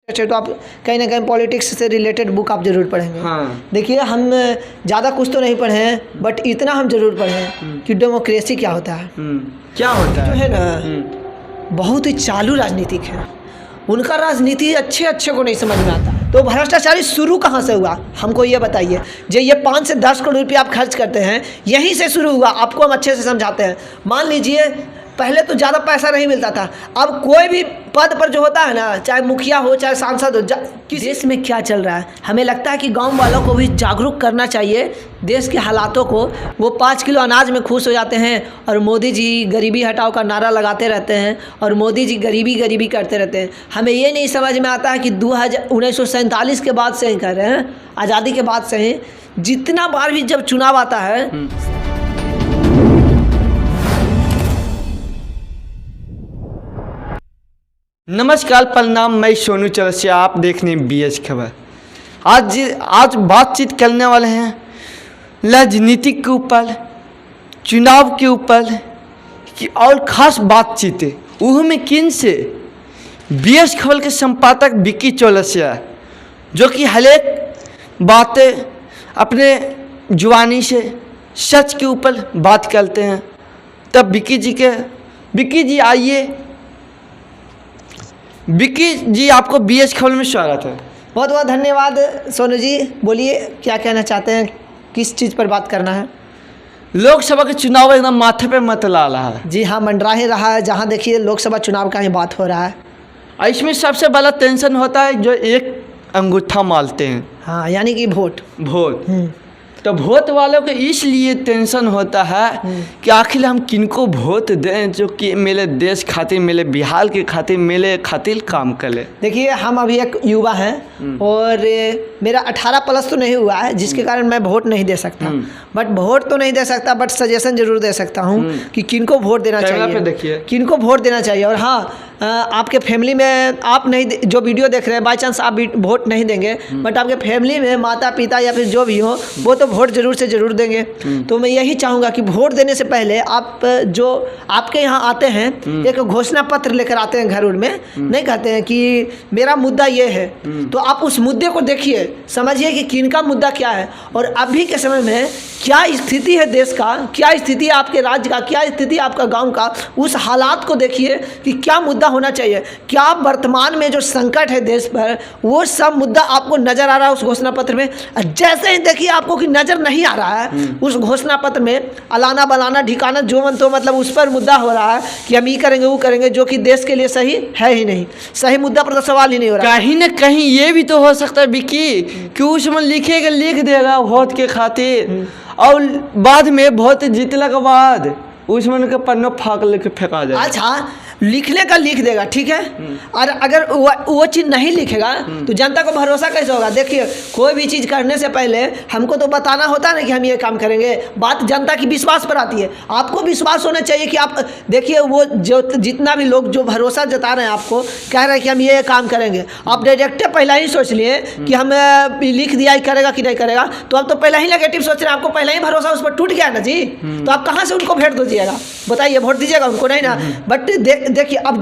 तो आप कहीं ना कहीं पॉलिटिक्स से रिलेटेड बुक आप जरूर पढ़ेंगे। हाँ। देखिए हम ज़्यादा कुछ तो नहीं पढ़े हैं, बट इतना हम जरूर पढ़े हैं कि डेमोक्रेसी क्या होता है। क्या होता जो है? है ना बहुत ही चालू राजनीतिक है, उनका राजनीति अच्छे अच्छे को नहीं समझ में आता। तो भ्रष्टाचारी शुरू कहाँ से हुआ हमको ये बताइए। जो ये 5 से 10 करोड़ रुपये आप खर्च करते हैं यहीं से शुरू हुआ, आपको हम अच्छे से समझाते हैं। मान लीजिए पहले तो ज़्यादा पैसा नहीं मिलता था, अब कोई भी पद पर जो होता है ना, चाहे मुखिया हो चाहे सांसद हो, किस देश में क्या चल रहा है हमें लगता है कि गांव वालों को भी जागरूक करना चाहिए देश के हालातों को। वो 5 किलो अनाज में खुश हो जाते हैं और मोदी जी गरीबी हटाओ का नारा लगाते रहते हैं और मोदी जी गरीबी गरीबी करते रहते हैं। हमें ये नहीं समझ में आता है कि 1947 के बाद से ही कर रहे हैं, आज़ादी के बाद से ही जितना बार भी जब चुनाव आता है नमस्कार, प्रणाम। मैं सोनू चौरसिया, आप देख रहे हैं BH खबर। आज बातचीत करने वाले हैं राजनीतिक के ऊपर, चुनाव के ऊपर और ख़ास बातचीत वो में किन से। BH खबर के संपादक विक्की चौरसिया जो कि हर एक बातें अपने जुबानी से सच के ऊपर बात करते हैं। तब विक्की जी आइए। विक्की जी आपको BH खबर में स्वागत है। बहुत बहुत धन्यवाद सोनू जी। बोलिए क्या कहना चाहते हैं, किस चीज़ पर बात करना है। लोकसभा के चुनाव एकदम माथे पे मंडरा रहा है। जी हाँ, मंडरा ही रहा है। जहाँ देखिए लोकसभा चुनाव का ही बात हो रहा है। और इसमें सबसे बड़ा टेंशन होता है जो एक अंगूठा मारते हैं। हाँ, यानी कि वोट। तो वोट वालों को इसलिए टेंशन होता है कि आखिर हम किनको वोट दें जो कि मेरे देश खातिर, मेरे बिहार के खातिर, मेरे खातिर काम करे। देखिए हम अभी एक युवा हैं और मेरा 18 प्लस तो नहीं हुआ है, जिसके कारण मैं वोट नहीं दे सकता। बट वोट तो नहीं दे सकता, बट सजेशन जरूर दे सकता हूँ कि किनको वोट देना चाहिए, किनको वोट देना चाहिए। और हाँ, आपके फैमिली में आप नहीं, जो वीडियो देख रहे हैं, बाई चांस आप वोट नहीं देंगे, बट आपके फैमिली में माता पिता या फिर जो भी हो वो तो वोट जरूर से जरूर देंगे। तो मैं यही चाहूँगा कि वोट देने से पहले आप जो आपके यहाँ आते हैं एक घोषणा पत्र लेकर आते हैं घर में, नहीं कहते हैं कि मेरा मुद्दा ये है, तो आप उस मुद्दे को देखिए, समझिए कि किनका मुद्दा क्या है और अभी के समय में क्या स्थिति है देश का, क्या स्थिति है आपके राज्य का, क्या स्थिति आपका गाँव का। उस हालात को देखिए कि क्या मुद्दा होना चाहिए, क्या वर्तमान में जो संकट है देश पर, वो सब मुद्दा आपको नजर आ रहा है उस घोषणा पत्र में। जैसे ही देखिए आपको कि नजर नहीं आ रहा है उस घोषणा पत्र में, अलाना बलाना ढिकाना जो मन तो मतलब उस पर मुद्दा हो रहा है कि हम ये करेंगे वो करेंगे, जो कि देश के लिए सही है ही नहीं। सही मुद्दा पर तो सवाल ही नहीं हो रहा। कहीं ना कहीं ये भी तो हो सकता है विक्की कि उसमें लिख देगा वोट के खातिर और बाद में वोट जीतने के बाद उसमें के पन्नों फाक लेके फेंका जाए। अच्छा, लिखने का लिख देगा, ठीक है। और अगर वो चीज़ नहीं लिखेगा तो जनता को भरोसा कैसे होगा। देखिए कोई भी चीज़ करने से पहले हमको तो बताना होता है ना कि हम ये काम करेंगे। बात जनता की विश्वास पर आती है। आपको विश्वास होना चाहिए कि आप देखिए वो जो जितना भी लोग जो भरोसा जता रहे हैं आपको, कह रहे हैं कि हम ये काम करेंगे, आप डायरेक्ट पहले ही सोच लिए कि हम लिख दिया करेगा कि नहीं करेगा, तो आप तो पहले ही नेगेटिव सोच रहे हैं। आपको पहले ही भरोसा उस पर टूट गया ना जी, तो आप कहाँ से उनको वोट दीजिएगा, बताइए। वोट दीजिएगा उनको नहीं ना। बट देखिए अब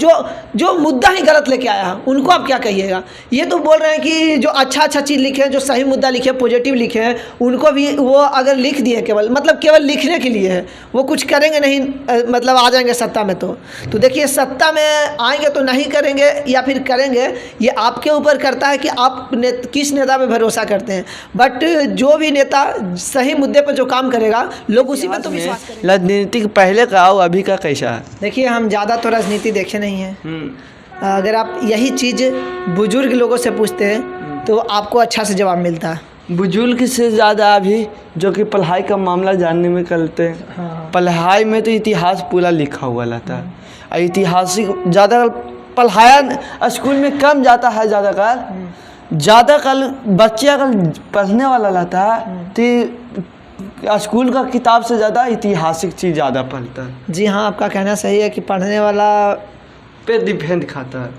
जो मुद्दा ही गलत लेके आया है उनको आप क्या कहिएगा। ये तो बोल रहे हैं कि जो अच्छा चीज़ लिखे, जो सही मुद्दा लिखे, पॉजिटिव लिखे हैं, उनको भी वो अगर लिख दिए केवल लिखने के लिए है, वो कुछ करेंगे नहीं, मतलब आ जाएंगे सत्ता में। तो देखिए सत्ता में आएंगे तो नहीं करेंगे या फिर करेंगे, ये आपके ऊपर करता है कि आप किस नेता पे भरोसा करते हैं। बट जो भी नेता सही मुद्दे पर जो काम करेगा लोग उसी पर तो विश्वास करेंगे। राजनीति पहले का और अभी का कैसा है? देखिए हम ज़्यादा तो राजनीति देखे नहीं है। अगर आप यही चीज़ बुजुर्ग लोगों से पूछते हैं तो आपको अच्छा से जवाब मिलता है। बुजुर्ग से ज़्यादा अभी जो कि पढ़ाई का मामला जानने में करते हैं। हाँ। पढ़ाई में तो इतिहास पूरा लिखा हुआ रहता है और ऐतिहासिक ज़्यादा पढ़ाया स्कूल में कम जाता है। ज़्यादातर बच्चे अगर पढ़ने वाला रहता है तो स्कूल का किताब से ज़्यादा ऐतिहासिक चीज़ ज़्यादा पढ़ता है। जी हाँ, आपका कहना सही है कि पढ़ने वाला पे डिपेंड खाता है।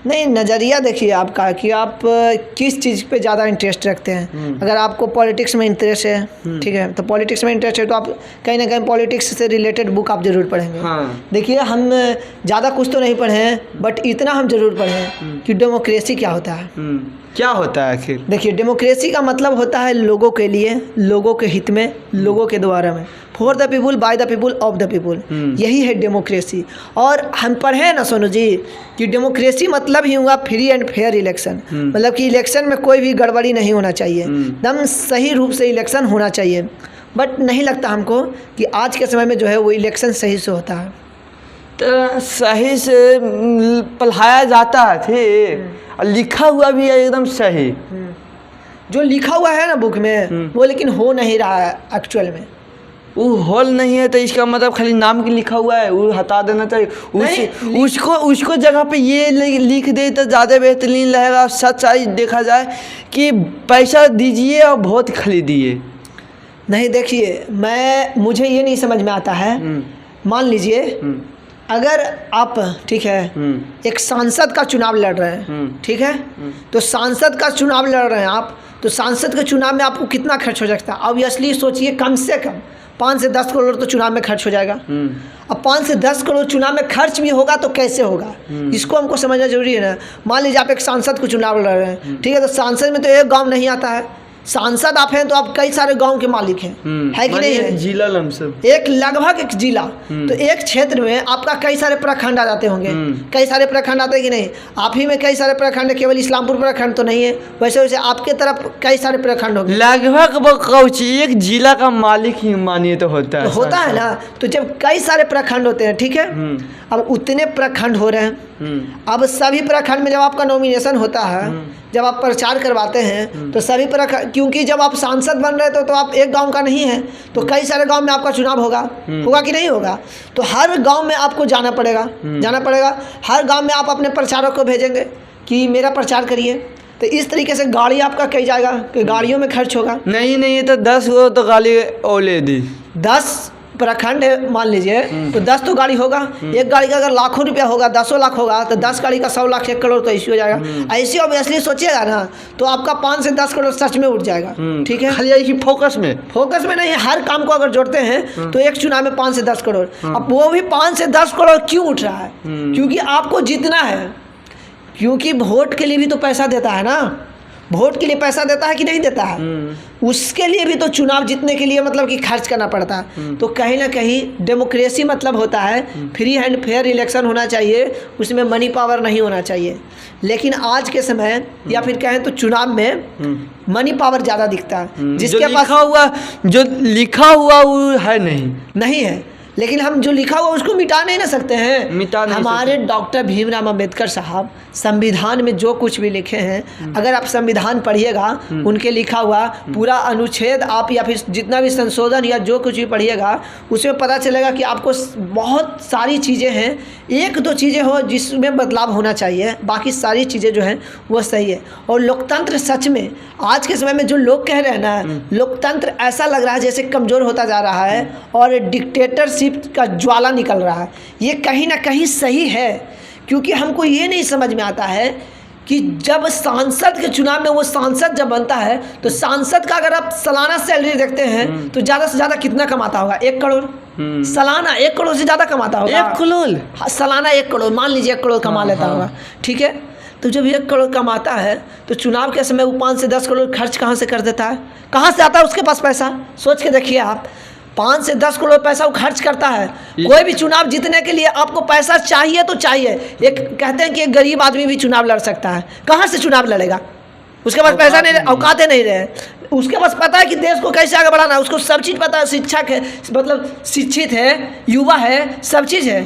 नहीं, नज़रिया देखिए आपका कि आप किस चीज़ पे ज़्यादा इंटरेस्ट रखते हैं। अगर आपको पॉलिटिक्स में इंटरेस्ट है, ठीक है, तो पॉलिटिक्स में इंटरेस्ट है तो आप कहीं ना कहीं पॉलिटिक्स से रिलेटेड बुक आप ज़रूर पढ़ेंगे। हाँ। देखिए, हम ज़्यादा कुछ तो नहीं पढ़े हैं, बट इतना हम ज़रूर पढ़े हैं कि डेमोक्रेसी क्या होता है। क्या होता है आखिर? देखिए, डेमोक्रेसी का मतलब होता है लोगों के लिए, लोगों के हित में, लोगों के द्वारा में, for the people, by the people, of the people, यही है डेमोक्रेसी। और हम पढ़े हैं ना सोनू जी कि डेमोक्रेसी मतलब ही हुआ फ्री एंड फेयर इलेक्शन, मतलब कि इलेक्शन में कोई भी गड़बड़ी नहीं होना चाहिए, एकदम सही रूप से इलेक्शन होना चाहिए। बट नहीं लगता हमको कि आज के समय में जो है वो इलेक्शन सही से होता है। तो सही से पढ़ाया जाता है, ठीक, और लिखा हुआ भी है एकदम सही। जो लिखा हुआ है ना बुक में वो लेकिन हो नहीं रहा है एक्चुअल में। वो हॉल नहीं है तो इसका मतलब खाली नाम की लिखा हुआ है, वो हटा देना चाहिए। उसको जगह पे ये लिख दे तो ज़्यादा बेहतरीन रहेगा। सच्चाई देखा जाए कि पैसा दीजिए और वोट खरीदिए। नहीं, देखिए, मुझे ये नहीं समझ में आता है, मान लीजिए अगर आप, ठीक है, एक सांसद का चुनाव लड़ रहे हैं, ठीक है, तो सांसद का चुनाव लड़ रहे हैं आप, तो सांसद के चुनाव में आपको कितना खर्च हो सकता है? ऑब्वियसली सोचिए, कम से कम 5 से 10 करोड़ तो चुनाव में खर्च हो जाएगा। अब 5 से 10 करोड़ चुनाव में खर्च भी होगा तो कैसे होगा, इसको हमको समझना जरूरी है ना। मान लीजिए आप एक सांसद को चुनाव लड़ रहे हैं, ठीक है, तो सांसद में तो एक गांव नहीं आता है, सांसद आप हैं तो आप कई सारे गांव के मालिक हैं, है कि नहीं है? जिला लमसम एक लगभग एक जिला, तो एक क्षेत्र में आपका कई सारे प्रखंड आ जाते होंगे, कई सारे प्रखंड आते हैं कि नहीं? आप ही में कई सारे प्रखंड, केवल इस्लामपुर प्रखंड तो नहीं है, वैसे वैसे आपके तरफ कई सारे प्रखंड होंगे। लगभग एक जिला का मालिक ही मानिए तो होता है, होता है ना। तो जब कई सारे प्रखंड होते हैं, ठीक है, अब उतने प्रखंड हो रहे हैं, अब सभी प्रखंड में जब आपका नॉमिनेशन होता है, जब आप प्रचार करवाते हैं, तो सभी प्रखंड, क्योंकि जब आप सांसद बन रहे तो आप एक गांव का नहीं है, तो कई सारे गांव में आपका चुनाव होगा कि नहीं होगा? तो हर गांव में आपको जाना पड़ेगा। हर गांव में आप अपने प्रचारक को भेजेंगे कि मेरा प्रचार करिए। तो इस तरीके से गाड़ी आपका कहीं जाएगा कि गाड़ियों में खर्च होगा। नहीं तो 10 हो तो गाड़ी ओले दी, 10 प्रखंड है मान लीजिए, तो 10 तो गाड़ी होगा। एक गाड़ी का अगर लाखों रुपया होगा, 10 लाख होगा, तो 10 गाड़ी का 100 लाख 1 करोड़ तो ऐसे हो जाएगा। ऐसे ऑब्वियसली सोचिएगा ना, तो आपका 5 से 10 करोड़ सच में उठ जाएगा। ठीक है, खाली यही फोकस में नहीं, हर काम को अगर जोड़ते हैं तो एक चुनाव में 5 से 10 करोड़। अब वो भी 5 से 10 करोड़ क्यों उठ रहा है? क्योंकि आपको जीतना है, क्योंकि वोट के लिए भी तो पैसा देता है ना। वोट के लिए पैसा देता है कि नहीं देता है? उसके लिए भी तो चुनाव जीतने के लिए मतलब कि खर्च करना पड़ता है। तो कहीं ना कहीं डेमोक्रेसी मतलब होता है फ्री एंड फेयर इलेक्शन होना चाहिए, उसमें मनी पावर नहीं होना चाहिए। लेकिन आज के समय या फिर कहें तो चुनाव में मनी पावर ज़्यादा दिखता है, जिसके पास जो लिखा हुआ वो है नहीं है। लेकिन हम जो लिखा हुआ उसको मिटा नहीं ना सकते हैं। हमारे डॉक्टर भीमराव अंबेडकर साहब संविधान में जो कुछ भी लिखे हैं, अगर आप संविधान पढ़िएगा, उनके लिखा हुआ पूरा अनुच्छेद आप या फिर जितना भी संशोधन या जो कुछ भी पढ़िएगा, उसमें पता चलेगा कि आपको बहुत सारी चीज़ें हैं, 1-2 चीज़ें हो जिसमें बदलाव होना चाहिए, बाकी सारी चीज़ें जो हैं वो सही है। और लोकतंत्र सच में आज के समय में जो लोग कह रहे हैं ना, लोकतंत्र ऐसा लग रहा है जैसे कमज़ोर होता जा रहा है और डिक्टेटरशिप का ज्वाला निकल रहा है। ये कहीं ना कहीं सही है, क्योंकि हमको ये नहीं समझ में आता है कि जब सांसद के चुनाव में वो सांसद जब बनता है, तो सांसद का अगर आप सालाना सैलरी देखते हैं तो ज़्यादा से ज़्यादा कितना कमाता होगा? 1 करोड़ सालाना। 1 करोड़ से ज़्यादा कमाता होगा। 1 करोड़ सालाना, 1 करोड़ मान लीजिए 1 करोड़ कमा लेता होगा, ठीक है। तो जब 1 करोड़ कमाता है तो चुनाव के समय वो 5 से 10 करोड़ खर्च कहाँ से कर देता है? कहाँ से आता है उसके पास पैसा? सोच के देखिए आप, 5 से 10 करोड़ पैसा वो खर्च करता है। कोई भी चुनाव जीतने के लिए आपको पैसा चाहिए तो चाहिए। एक कहते हैं कि एक गरीब आदमी भी चुनाव लड़ सकता है, कहाँ से चुनाव लड़ेगा? उसके पास पैसा नहीं, औकातें नहीं रहे। उसके पास पता है कि देश को कैसे आगे बढ़ाना है, उसको सब चीज़ पता है। शिक्षक है, मतलब शिक्षित है, युवा है, सब चीज़ है,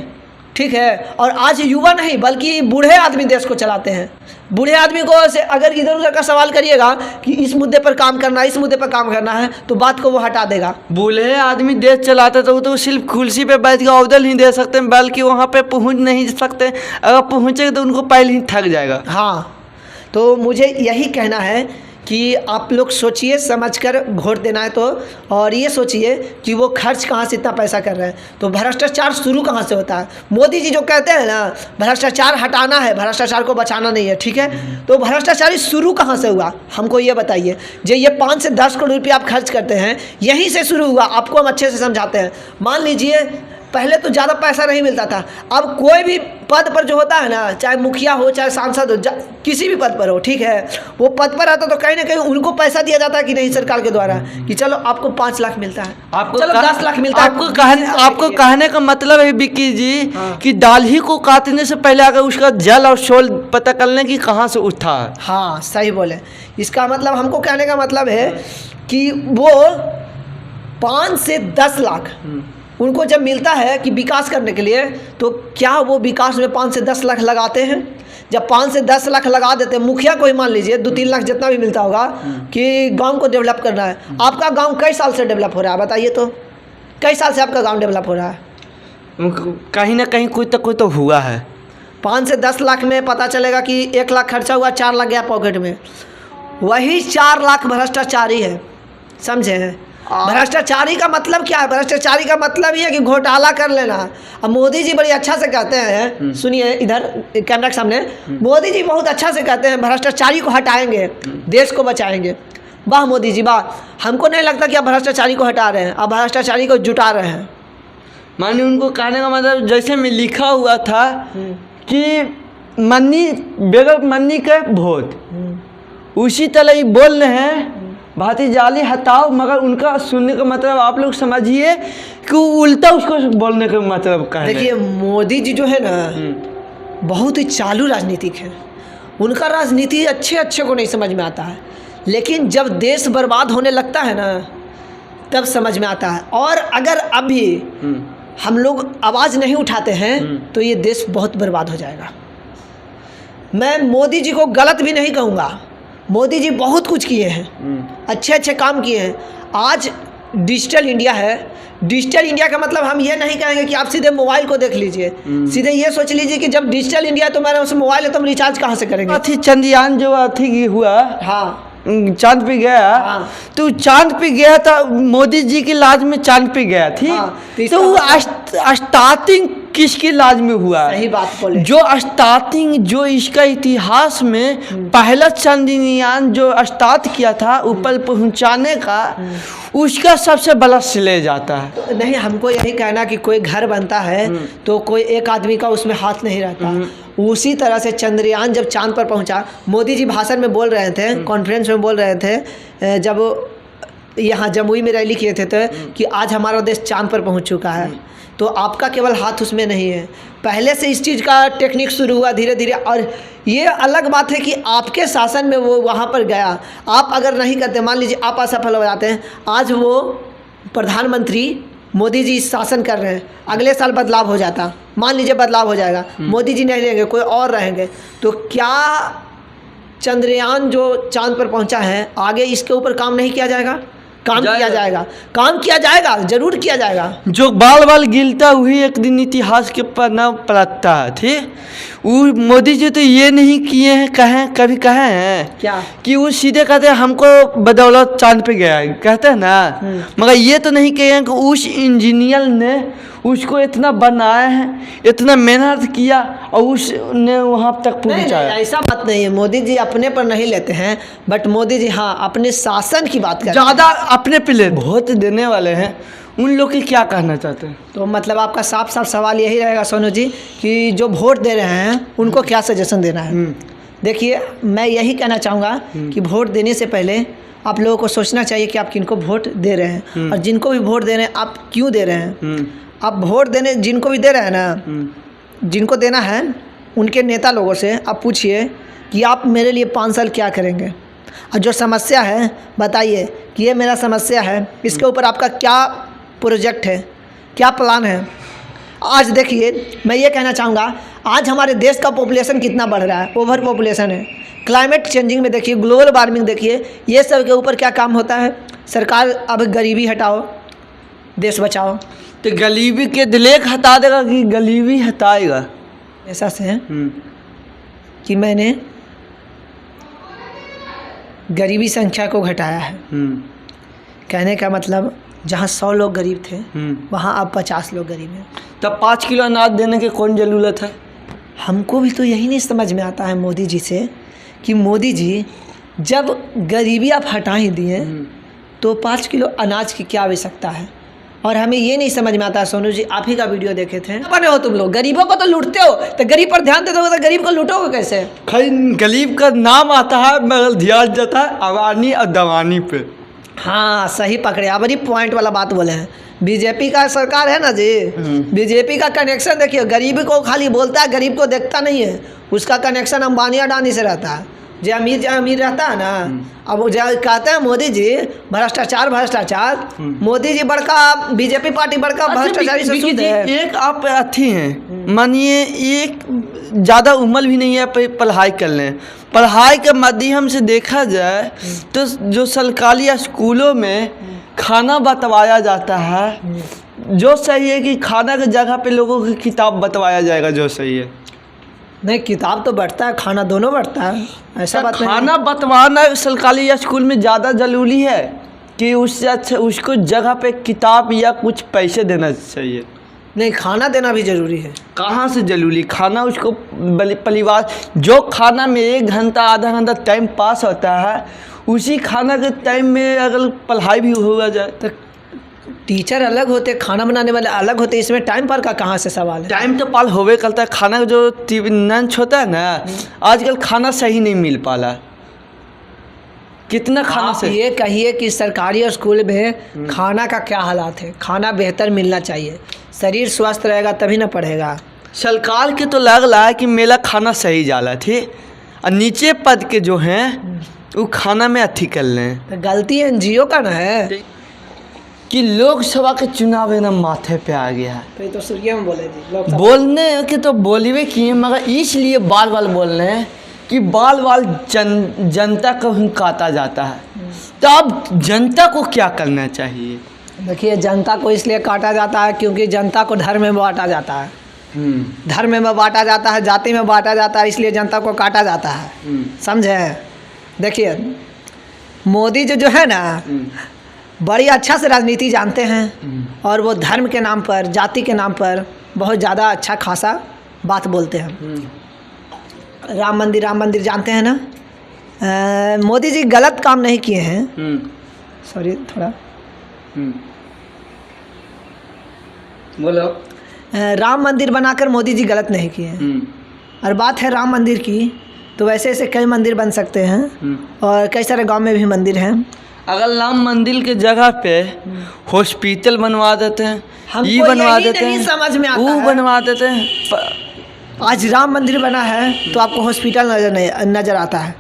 ठीक है। और आज युवा नहीं बल्कि बूढ़े आदमी देश को चलाते हैं। बूढ़े आदमी को से अगर इधर उधर का सवाल करिएगा कि इस मुद्दे पर काम करना है, इस मुद्दे पर काम करना है, तो बात को वो हटा देगा। बूढ़े आदमी देश चलाते तो सिर्फ कुर्सी पे बैठ के ऑर्डर नहीं दे सकते, बल्कि वहाँ पे पहुँच नहीं सकते। अगर पहुँचेगा तो उनको पहले ही थक जाएगा। हाँ, तो मुझे यही कहना है कि आप लोग सोचिए समझकर वोट देना है तो, और ये सोचिए कि वो खर्च कहाँ से इतना पैसा कर रहे हैं। तो भ्रष्टाचार शुरू कहाँ से होता है? मोदी जी जो कहते हैं ना भ्रष्टाचार हटाना है, भ्रष्टाचार को बचाना नहीं है, ठीक है? तो भ्रष्टाचारी शुरू कहाँ से हुआ, हमको ये बताइए। जो ये 5 से 10 करोड़ रुपये आप खर्च करते हैं, यहीं से शुरू हुआ। आपको हम अच्छे से समझाते हैं। मान लीजिए पहले तो ज़्यादा पैसा नहीं मिलता था। अब कोई भी पद पर जो होता है ना, चाहे मुखिया हो चाहे सांसद हो, किसी भी पद पर हो, ठीक है, वो पद पर आता तो कहीं ना कहीं उनको पैसा दिया जाता है कि नहीं सरकार के द्वारा, कि चलो आपको 5 लाख मिलता है, आपको चलो 10 लाख मिलता है। आपको कहने का मतलब है विक्की जी कि दाल ही को काटने से पहले अगर उसका जल और शोल पता कर लें कि कहाँ से उठा है। हाँ सही बोले। इसका मतलब हमको कहने का मतलब है कि वो 5 से 10 लाख उनको जब मिलता है कि विकास करने के लिए, तो क्या वो विकास में 5 से 10 लाख लगाते हैं? जब 5 से 10 लाख लगा देते हैं, मुखिया को ही मान लीजिए 2-3 लाख जितना भी मिलता होगा कि गांव को डेवलप करना है। आपका गांव कई साल से डेवलप हो रहा है, बताइए तो, कई साल से आपका गांव डेवलप हो रहा है? कहीं ना कहीं कोई तो हुआ है। 5 से 10 लाख में पता चलेगा कि 1 लाख खर्चा हुआ, 4 लाख गया पॉकेट में। वही 4 लाख भ्रष्टाचारी है, समझे हैं? भ्रष्टाचारी का मतलब क्या है? भ्रष्टाचारी का मतलब ये है कि घोटाला कर लेना। अब मोदी जी बड़ी अच्छा से कहते हैं, सुनिए इधर कैमरा के सामने, मोदी जी बहुत अच्छा से कहते हैं भ्रष्टाचारी को हटाएंगे, देश को बचाएंगे। वाह मोदी जी वाह। हमको नहीं लगता कि आप भ्रष्टाचारी को हटा रहे हैं, आप भ्रष्टाचारी को जुटा रहे हैं। माने उनको कहने का मतलब जैसे में लिखा हुआ था कि मन्नी बेगर मन्नी के वोट, उसी तरह ही बोल रहे हैं भाती जाली हटाओ, मगर उनका सुनने का मतलब आप लोग समझिए कि उल्टा उसको बोलने का मतलब क्या है। देखिए मोदी जी जो है ना बहुत ही चालू राजनीतिक है। उनका राजनीति अच्छे को नहीं समझ में आता है, लेकिन जब देश बर्बाद होने लगता है ना तब समझ में आता है। और अगर अभी हम लोग आवाज़ नहीं उठाते हैं तो ये देश बहुत बर्बाद हो जाएगा। मैं मोदी जी को गलत भी नहीं कहूँगा, मोदी जी बहुत कुछ किए हैं, अच्छे काम किए हैं। आज डिजिटल इंडिया है। डिजिटल इंडिया का मतलब हम ये नहीं कहेंगे कि आप सीधे मोबाइल को देख लीजिए, सीधे ये सोच लीजिए कि जब डिजिटल इंडिया तो मेरा उस मोबाइल है तो हम रिचार्ज कहाँ से करेंगे? चंद्रयान जो हुआ, हाँ चांद पे गया। हाँ। तो चांद पे गया था मोदी जी की लाज में, चांद पे गया थी। हाँ, तो स्टार्टिंग किसकी लाज में हुआ है? सही बात बोले। जो स्टार्टिंग जो इसका इतिहास में पहला चंद्रयान जो स्टार्ट किया था ऊपर पहुंचाने का, उसका सबसे बड़ा श्रेय जाता है। नहीं, हमको यही कहना कि कोई घर बनता है तो कोई एक आदमी का उसमें हाथ नहीं रहता। उसी तरह से चंद्रयान जब चांद पर पहुंचा, मोदी जी भाषण में बोल रहे थे, कॉन्फ्रेंस में बोल रहे थे, जब यहाँ जमुई में रैली किए थे तो कि आज हमारा देश चांद पर पहुंच चुका है। तो आपका केवल हाथ उसमें नहीं है, पहले से इस चीज़ का टेक्निक शुरू हुआ धीरे धीरे। और ये अलग बात है कि आपके शासन में वो वहाँ पर गया, आप अगर नहीं करते, मान लीजिए आप असफल हो जाते हैं, आज वो प्रधानमंत्री मोदी जी शासन कर रहे हैं, अगले साल बदलाव हो जाता, मान लीजिए बदलाव हो जाएगा, मोदी जी नहीं रहेंगे, कोई और रहेंगे, तो क्या चंद्रयान जो चांद पर पहुंचा है आगे इसके ऊपर काम नहीं किया जाएगा? काम किया जाएगा, काम किया जाएगा, जरूर किया जाएगा। जो बाल बाल गिरता हुई एक दिन इतिहास के पन्ना पलटता है, ठीक। वो मोदी जी तो ये नहीं किए हैं, कभी कहे हैं क्या कि वो सीधे कहते हैं हमको बदौलत चांद पे गया है, कहते हैं ना, मगर ये तो नहीं कहे हैं कि उस इंजीनियर ने उसको इतना बनाया है, इतना मेहनत किया और उसने वहाँ तक पहुँचाया। ऐसा बात नहीं है, मोदी जी अपने पर नहीं लेते हैं, बट मोदी जी हाँ अपने शासन की बात करते हैं, ज़्यादा अपने पे ले वोट देने वाले हैं। उन लोग की क्या कहना चाहते हैं? तो मतलब आपका साफ साफ सवाल यही रहेगा सोनू जी कि जो वोट दे रहे हैं उनको क्या सजेशन देना है? देखिए मैं यही कहना चाहूँगा कि वोट देने से पहले आप लोगों को सोचना चाहिए कि आप किनको वोट दे रहे हैं, और जिनको भी वोट दे रहे हैं आप क्यों दे रहे हैं। आप वोट देने जिनको भी दे रहे हैं ना, जिनको देना है उनके नेता लोगों से आप पूछिए कि आप मेरे लिए 5 साल क्या करेंगे, और जो समस्या है बताइए कि ये मेरा समस्या है, इसके ऊपर आपका क्या प्रोजेक्ट है, क्या प्लान है। आज देखिए मैं ये कहना चाहूँगा, आज हमारे देश का पॉपुलेशन कितना बढ़ रहा है, ओवर पॉपुलेशन है। क्लाइमेट चेंजिंग में देखिए, ग्लोबल वार्मिंग देखिए, ये सब के ऊपर क्या काम होता है? सरकार अब गरीबी हटाओ, देश बचाओ। तो गरीबी के दिलेख हटा देगा कि गरीबी हटाएगा? ऐसा से है कि मैंने गरीबी संख्या को घटाया है। कहने का मतलब जहाँ 100 लोग गरीब थे वहाँ अब 50 लोग गरीब हैं। तब 5 किलो अनाज देने की कौन ज़रूरत है? हमको भी तो यही नहीं समझ में आता है मोदी जी से कि मोदी जी जब गरीबी आप हटा ही दिए तो 5 किलो अनाज की क्या आवश्यकता है। और हमें ये नहीं समझ में आता है, सोनू जी आप ही का वीडियो देखे थे, बने हो तुम लोग, गरीबों को तो लूटते हो, तो गरीब पर ध्यान देते हो तो गरीब को लूटोगे कैसे? भाई गरीब का नाम आता है मगर ध्यान जाता है अवानी और दवानी पे। हाँ सही पकड़े, आप बड़ी पॉइंट वाला बात बोले हैं। बीजेपी का सरकार है ना जी, बीजेपी का कनेक्शन देखिए, गरीब को खाली बोलता है, गरीब को देखता नहीं है। उसका कनेक्शन अंबानी अडानी से रहता है। जो अमीर रहता है ना, अब वो कहते हैं मोदी जी भ्रष्टाचार भ्रष्टाचार, मोदी जी बड़का बीजेपी पार्टी बड़का भ्रष्टाचारी से शुद्ध है। एक आप अथी हैं, मानिए एक ज़्यादा उम्र भी नहीं है पढ़ाई कर लें, पढ़ाई के माध्यम से देखा जाए तो जो सरकारी स्कूलों में खाना बंटवाया जाता है, जो सही है कि खाना की जगह पे लोगों की किताब बंटवाया जाएगा, जो सही है। नहीं किताब तो बढ़ता है, खाना दोनों बढ़ता है, ऐसा बात नहीं। खाना बंटवाना सरकारी या स्कूल में ज़्यादा ज़रूरी है कि उससे अच्छा उसको जगह पे किताब या कुछ पैसे देना चाहिए? नहीं खाना देना भी ज़रूरी है। कहाँ से ज़रूरी? खाना उसको परिवार जो खाना में 1 घंटा आधा घंटा टाइम पास होता है, उसी खाना के टाइम में अगर पढ़ाई भी हो जाए तो टीचर अलग होते, खाना बनाने वाले अलग होते, इसमें टाइम पर का कहाँ से सवाल है? टाइम तो पाल होवे करता है। खाना का जो लंच होता है ना, आजकल खाना सही नहीं मिल पाला। कितना खाना से ये कहिए कि सरकारी स्कूल में खाना का क्या हालात है? खाना बेहतर मिलना चाहिए, शरीर स्वस्थ रहेगा तभी ना पढ़ेगा। सरकार के तो लग रहा है कि मेरा खाना सही जाला थी, और नीचे पद के जो हैं वो खाना में अथी कर लें। तो गलती एनजीओ का ना है कि लोकसभा के चुनाव है ना माथे पे आ गया है। तो ये तो सूर्य में बोले जी, बोलने के तो बोलिए किए, मगर इसलिए बाल बाल बोल रहे हैं कि बाल बाल जनता को ही काटा जाता है। तो अब जनता को क्या करना चाहिए? देखिए जनता को इसलिए काटा जाता है क्योंकि जनता को धर्म में बांटा जाता है, धर्म में बांटा जाता है, जाति में बांटा जाता है, इसलिए जनता को काटा जाता है। समझे? देखिए मोदी जो है ना बड़ी अच्छा से राजनीति जानते हैं, और वो धर्म के नाम पर जाति के नाम पर बहुत ज़्यादा अच्छा खासा बात बोलते हैं। राम मंदिर जानते हैं ना, मोदी जी गलत काम नहीं किए हैं। सॉरी थोड़ा बोलो। राम मंदिर बनाकर मोदी जी गलत नहीं किए हैं। और बात है राम मंदिर की, तो वैसे ऐसे कई मंदिर बन सकते हैं, और कई सारे गांव में भी मंदिर हैं। अगर राम मंदिर के जगह पे हॉस्पिटल बनवा देते हैं, ये बनवा देते हैं, समझ में आता वो है। बनवा देते हैं। आज राम मंदिर बना है तो आपको हॉस्पिटल नजर आता है।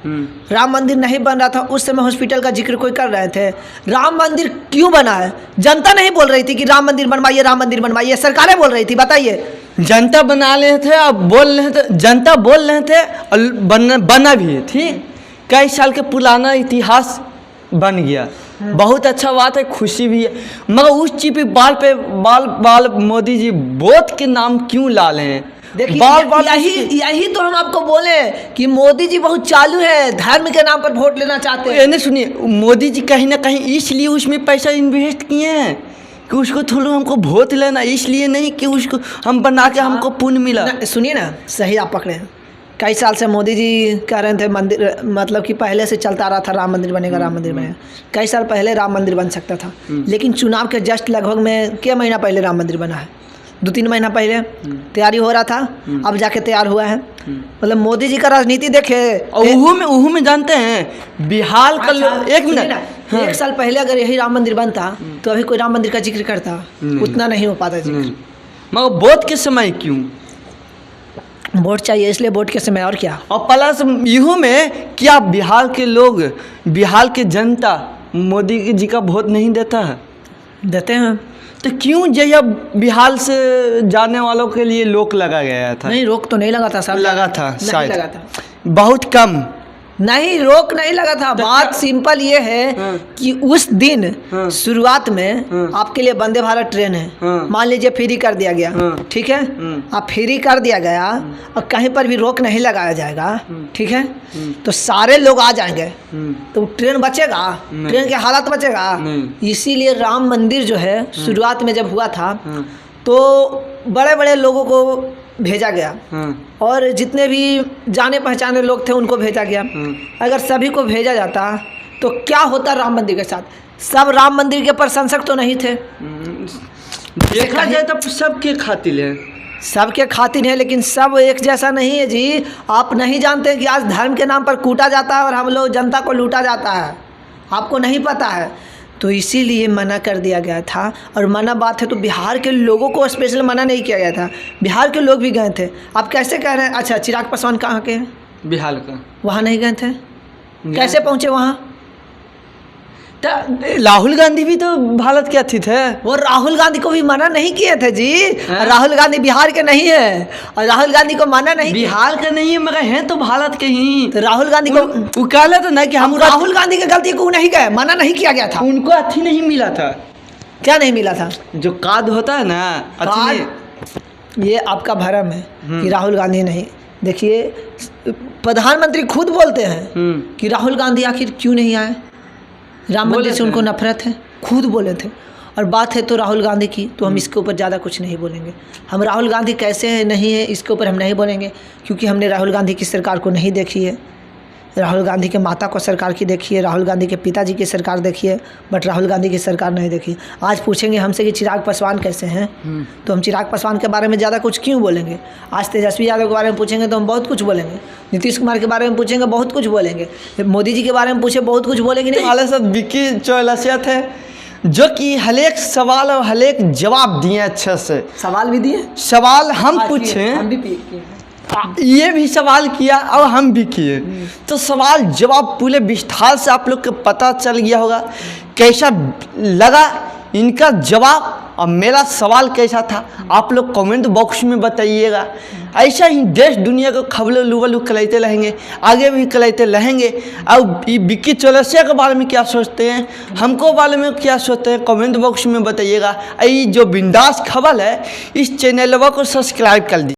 राम मंदिर नहीं बन रहा था उस समय हॉस्पिटल का जिक्र कोई कर रहे थे। राम मंदिर क्यों बना है? जनता नहीं बोल रही थी कि राम मंदिर बनवाइए, राम मंदिर बनवाइए, सरकारें बोल रही थी। बताइए, जनता बना रहे थे, अब बोल रहे थे, जनता बोल रहे थे और बना भी है। ठीक, कई साल के पुराना इतिहास बन गया, बहुत अच्छा बात है, खुशी भी है। मगर उस चीज पे बाल मोदी जी वोट के नाम क्यों ला रहे हैं? देखिए यही तो हम आपको बोले कि मोदी जी बहुत चालू है, धर्म के नाम पर वोट लेना चाहते हैं। नहीं सुनिए, मोदी जी कहीं ना कहीं इसलिए उसमें पैसा इन्वेस्ट किए हैं कि उसको थोड़ा हमको वोट लेना, इसलिए नहीं कि उसको हम बना के हमको पुण्य मिला। सुनिए ना, सही आप पकड़े हैं। कई साल से मोदी जी कह रहे थे मंदिर, मतलब कि पहले से चलता रहा था राम मंदिर बनेगा, राम मंदिर बनेगा। कई साल पहले राम मंदिर बन सकता था, लेकिन चुनाव के जस्ट लगभग में क्या महीना पहले राम मंदिर बना है, 2-3 महीना पहले तैयारी हो रहा था, अब जाके तैयार हुआ है। मतलब मोदी जी का राजनीति देखे। उहू में जानते हैं बिहार का लोग, एक मिनट, 1 साल पहले अगर यही राम मंदिर बनता तो अभी कोई राम मंदिर का जिक्र करता? उतना नहीं हो पाता जिक्र। मगर वोट के समय क्यों? वोट चाहिए इसलिए वोट के समय, और क्या। और प्लस यूँ में क्या बिहार के लोग, बिहार के जनता मोदी जी का वोट नहीं देता है? देते हैं। तो क्यों जब बिहार से जाने वालों के लिए रोक लगा गया था? नहीं, रोक तो नहीं लगा था साहब। लगा था शायद, लगा था बहुत कम, नहीं, रोक नहीं लगा था। बात सिंपल ये है कि उस दिन शुरुआत में आपके लिए वंदे भारत ट्रेन है, मान लीजिए फ्री कर दिया गया, ठीक है, अब फ्री कर दिया गया और कहीं पर भी रोक नहीं लगाया जाएगा, ठीक है, तो सारे लोग आ जाएंगे, तो ट्रेन बचेगा, ट्रेन के हालात बचेगा। इसीलिए राम मंदिर जो है शुरुआत में जब हुआ था तो बड़े बड़े लोगों को भेजा गया और जितने भी जाने पहचाने लोग थे उनको भेजा गया। अगर सभी को भेजा जाता तो क्या होता राम मंदिर के साथ? सब राम मंदिर के प्रशंसक तो नहीं थे। देखा जाए तो सबके खातिर है, सबके खातिर है, लेकिन सब एक जैसा नहीं है जी। आप नहीं जानते कि आज धर्म के नाम पर कूटा जाता है और हम लोग जनता को लूटा जाता है, आपको नहीं पता है। तो इसीलिए मना कर दिया गया था। और मना बात है तो बिहार के लोगों को स्पेशल मना नहीं किया गया था, बिहार के लोग भी गए थे। आप कैसे कह रहे हैं? अच्छा, चिराग पासवान कहाँ के हैं? बिहार का। वहाँ नहीं गए थे? कैसे पहुँचे वहाँ? राहुल गांधी भी तो भारत के अतिथि थे। वो राहुल गांधी को भी मना नहीं किए थे जी। राहुल गांधी बिहार के नहीं है और राहुल गांधी को मना नहीं, बिहार का नहीं है मगर हैं तो भारत के ही। तो राहुल गांधी को वो कहला तो ना कि हम राहुल गांधी की गलती को नहीं गए, मना नहीं किया गया था। उनको अथी नहीं मिला था। क्या नहीं मिला था? जो कार्ड होता है ना, ये आपका भ्रम है कि राहुल गांधी नहीं। देखिए, प्रधानमंत्री खुद बोलते हैं कि राहुल गांधी आखिर क्यों नहीं आए, राम मंदिर से उनको नफरत है, खुद बोले थे। और बात है तो राहुल गांधी की, तो हम इसके ऊपर ज़्यादा कुछ नहीं बोलेंगे। हम राहुल गांधी कैसे है नहीं है इसके ऊपर हम नहीं बोलेंगे, क्योंकि हमने राहुल गांधी की सरकार को नहीं देखी है। राहुल गांधी के माता को सरकार की देखी है, राहुल गांधी के पिताजी की सरकार देखी है, बट राहुल गांधी की सरकार नहीं देखी। आज पूछेंगे हमसे कि चिराग पासवान कैसे हैं, तो हम चिराग पासवान के बारे में ज़्यादा कुछ क्यों बोलेंगे। आज तेजस्वी यादव के बारे में पूछेंगे तो हम बहुत कुछ बोलेंगे, नीतीश कुमार के बारे में पूछेंगे बहुत कुछ बोलेंगे, मोदी जी के बारे में पूछे बहुत कुछ बोलेंगे। नहीं, हाल सब विक्की चौलसिया थे जो कि हर एक सवाल और हर एक जवाब दिए अच्छे से। सवाल भी दिए, सवाल हम पूछे, हम भी ये भी सवाल किया और हम भी किए, तो सवाल जवाब पूरे विस्तार से आप लोग को पता चल गया होगा कैसा लगा इनका जवाब और मेरा सवाल कैसा था। आप लोग कमेंट बॉक्स में बताइएगा। ऐसा ही देश दुनिया को खबरों लुबलू कराते रहेंगे, आगे भी कराते रहेंगे। और विक्की चौलसिया के बारे में क्या सोचते हैं, हमको बारे में क्या सोचते हैं, कमेंट बॉक्स में बताइएगा। ये जो बिंदास खबर है, इस चैनल को सब्सक्राइब कर दीजिए।